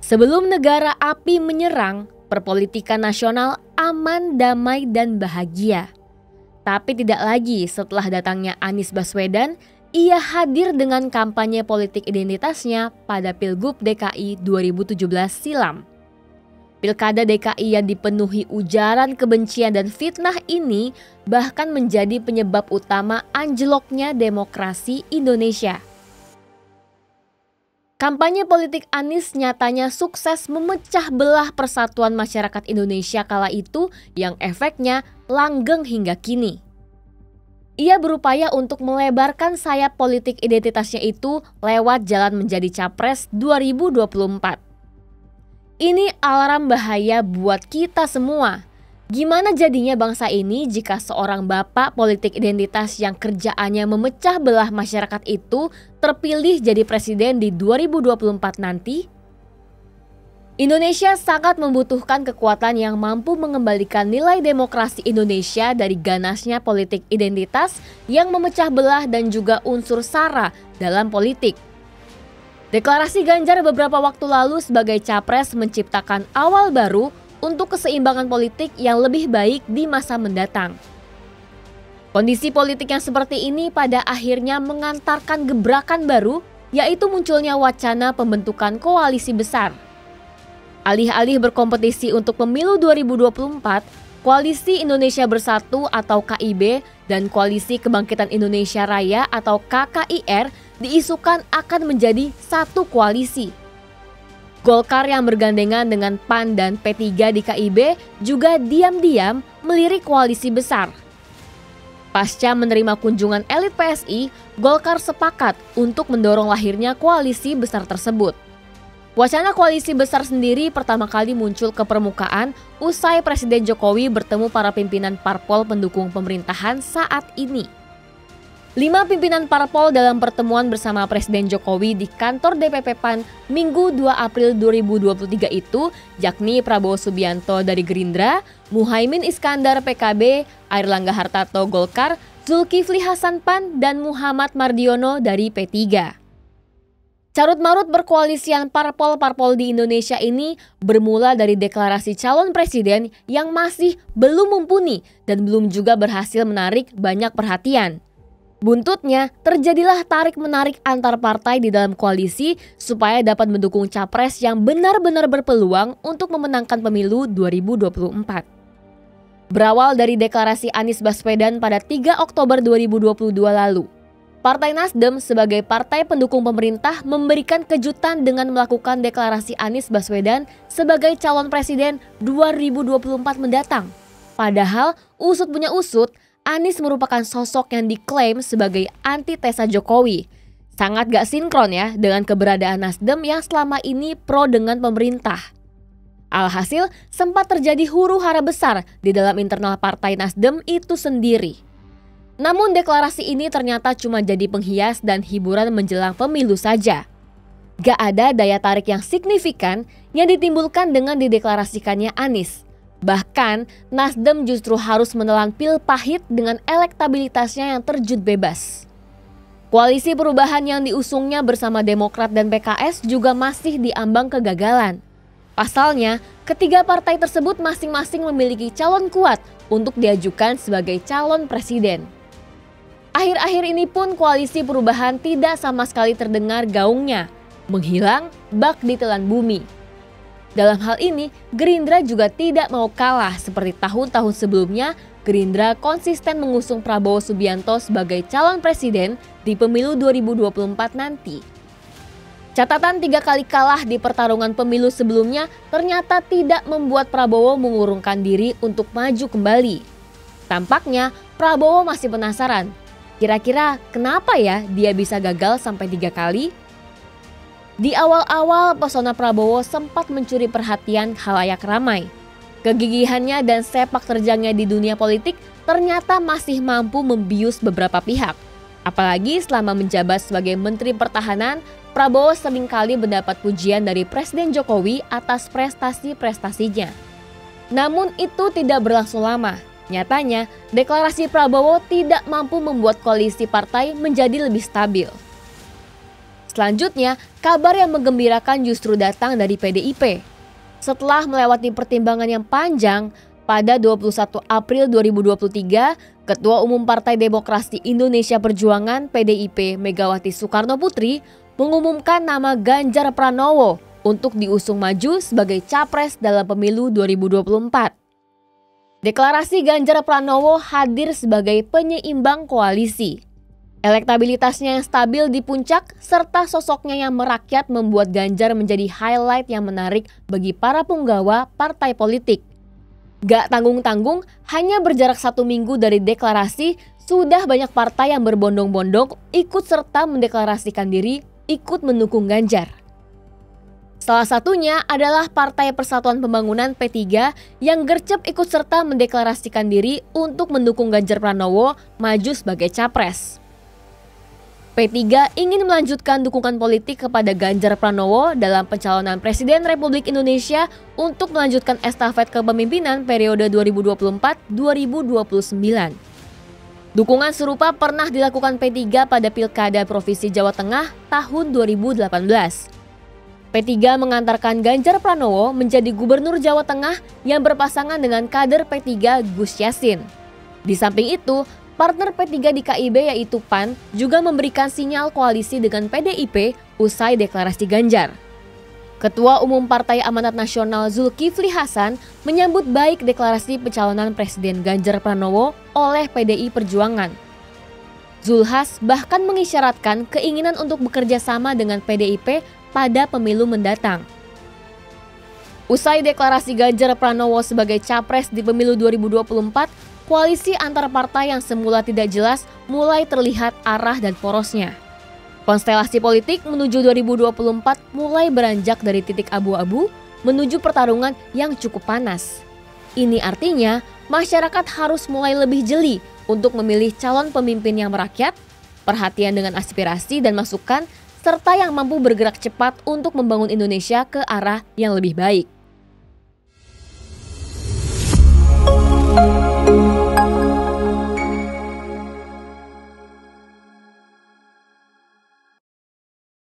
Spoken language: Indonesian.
Sebelum negara api menyerang, perpolitikan nasional aman, damai, dan bahagia. Tapi tidak lagi setelah datangnya Anies Baswedan, ia hadir dengan kampanye politik identitasnya pada Pilgub DKI 2017 silam. Pilkada DKI yang dipenuhi ujaran kebencian dan fitnah ini bahkan menjadi penyebab utama anjloknya demokrasi Indonesia. Kampanye politik Anies nyatanya sukses memecah belah persatuan masyarakat Indonesia kala itu yang efeknya langgeng hingga kini. Ia berupaya untuk melebarkan sayap politik identitasnya itu lewat jalan menjadi Capres 2024. Ini alarm bahaya buat kita semua. Gimana jadinya bangsa ini jika seorang bapak politik identitas yang kerjaannya memecah belah masyarakat itu terpilih jadi presiden di 2024 nanti? Indonesia sangat membutuhkan kekuatan yang mampu mengembalikan nilai demokrasi Indonesia dari ganasnya politik identitas yang memecah belah dan juga unsur SARA dalam politik. Deklarasi Ganjar beberapa waktu lalu sebagai capres menciptakan awal baru untuk keseimbangan politik yang lebih baik di masa mendatang. Kondisi politik yang seperti ini pada akhirnya mengantarkan gebrakan baru, yaitu munculnya wacana pembentukan koalisi besar. Alih-alih berkompetisi untuk pemilu 2024, Koalisi Indonesia Bersatu atau KIB dan Koalisi Kebangkitan Indonesia Raya atau KKIR diisukan akan menjadi satu koalisi. Golkar yang bergandengan dengan PAN dan P3 di KIB juga diam-diam melirik koalisi besar. Pasca menerima kunjungan elit PSI, Golkar sepakat untuk mendorong lahirnya koalisi besar tersebut. Wacana koalisi besar sendiri pertama kali muncul ke permukaan usai Presiden Jokowi bertemu para pimpinan parpol pendukung pemerintahan saat ini. 5 pimpinan parpol dalam pertemuan bersama Presiden Jokowi di kantor DPP PAN Minggu 2 April 2023 itu, yakni Prabowo Subianto dari Gerindra, Muhaimin Iskandar PKB, Airlangga Hartarto Golkar, Zulkifli Hasan PAN, dan Muhammad Mardiono dari P3. Carut-marut berkoalisian parpol-parpol di Indonesia ini bermula dari deklarasi calon presiden yang masih belum mumpuni dan belum juga berhasil menarik banyak perhatian. Buntutnya, terjadilah tarik-menarik antar partai di dalam koalisi supaya dapat mendukung capres yang benar-benar berpeluang untuk memenangkan pemilu 2024. Berawal dari deklarasi Anies Baswedan pada 3 Oktober 2022 lalu, Partai Nasdem sebagai partai pendukung pemerintah memberikan kejutan dengan melakukan deklarasi Anies Baswedan sebagai calon presiden 2024 mendatang. Padahal usut punya usut, Anies merupakan sosok yang diklaim sebagai antitesa Jokowi. Sangat gak sinkron ya dengan keberadaan Nasdem yang selama ini pro dengan pemerintah. Alhasil sempat terjadi huru-hara besar di dalam internal partai Nasdem itu sendiri. Namun deklarasi ini ternyata cuma jadi penghias dan hiburan menjelang pemilu saja. Gak ada daya tarik yang signifikan yang ditimbulkan dengan dideklarasikannya Anies. Bahkan Nasdem justru harus menelan pil pahit dengan elektabilitasnya yang terjun bebas. Koalisi perubahan yang diusungnya bersama Demokrat dan PKS juga masih diambang kegagalan. Pasalnya, ketiga partai tersebut masing-masing memiliki calon kuat untuk diajukan sebagai calon presiden. Akhir-akhir ini pun koalisi perubahan tidak sama sekali terdengar gaungnya, menghilang bak ditelan bumi. Dalam hal ini, Gerindra juga tidak mau kalah seperti tahun-tahun sebelumnya. Gerindra konsisten mengusung Prabowo Subianto sebagai calon presiden di pemilu 2024 nanti. Catatan 3 kali kalah di pertarungan pemilu sebelumnya ternyata tidak membuat Prabowo mengurungkan diri untuk maju kembali. Tampaknya Prabowo masih penasaran. Kira-kira kenapa ya dia bisa gagal sampai 3 kali? Di awal-awal pesona Prabowo sempat mencuri perhatian khalayak ramai. Kegigihannya dan sepak terjangnya di dunia politik ternyata masih mampu membius beberapa pihak. Apalagi selama menjabat sebagai Menteri Pertahanan, Prabowo seringkali mendapat pujian dari Presiden Jokowi atas prestasi-prestasinya. Namun itu tidak berlangsung lama. Nyatanya, deklarasi Prabowo tidak mampu membuat koalisi partai menjadi lebih stabil. Selanjutnya, kabar yang menggembirakan justru datang dari PDIP. Setelah melewati pertimbangan yang panjang, pada 21 April 2023, Ketua Umum Partai Demokrasi Indonesia Perjuangan PDIP Megawati Soekarno Putri mengumumkan nama Ganjar Pranowo untuk diusung maju sebagai capres dalam pemilu 2024. Deklarasi Ganjar Pranowo hadir sebagai penyeimbang koalisi. Elektabilitasnya yang stabil di puncak serta sosoknya yang merakyat membuat Ganjar menjadi highlight yang menarik bagi para punggawa partai politik. Gak tanggung-tanggung, hanya berjarak 1 minggu dari deklarasi, sudah banyak partai yang berbondong-bondong ikut serta mendeklarasikan diri ikut mendukung Ganjar. Salah satunya adalah Partai Persatuan Pembangunan P3 yang gercep ikut serta mendeklarasikan diri untuk mendukung Ganjar Pranowo maju sebagai capres. P3 ingin melanjutkan dukungan politik kepada Ganjar Pranowo dalam pencalonan Presiden Republik Indonesia untuk melanjutkan estafet kepemimpinan periode 2024-2029. Dukungan serupa pernah dilakukan P3 pada Pilkada Provinsi Jawa Tengah tahun 2018. P3 mengantarkan Ganjar Pranowo menjadi Gubernur Jawa Tengah yang berpasangan dengan kader P3 Gus Yassin. Di samping itu, partner P3 di KIB yaitu PAN juga memberikan sinyal koalisi dengan PDIP usai deklarasi Ganjar. Ketua Umum Partai Amanat Nasional Zulkifli Hasan menyambut baik deklarasi pencalonan Presiden Ganjar Pranowo oleh PDI Perjuangan. Zulhas bahkan mengisyaratkan keinginan untuk bekerja sama dengan PDIP pada pemilu mendatang. Usai deklarasi Ganjar Pranowo sebagai capres di pemilu 2024, koalisi antar partai yang semula tidak jelas mulai terlihat arah dan porosnya. Konstelasi politik menuju 2024 mulai beranjak dari titik abu-abu menuju pertarungan yang cukup panas. Ini artinya masyarakat harus mulai lebih jeli untuk memilih calon pemimpin yang merakyat, perhatian dengan aspirasi dan masukan, serta yang mampu bergerak cepat untuk membangun Indonesia ke arah yang lebih baik.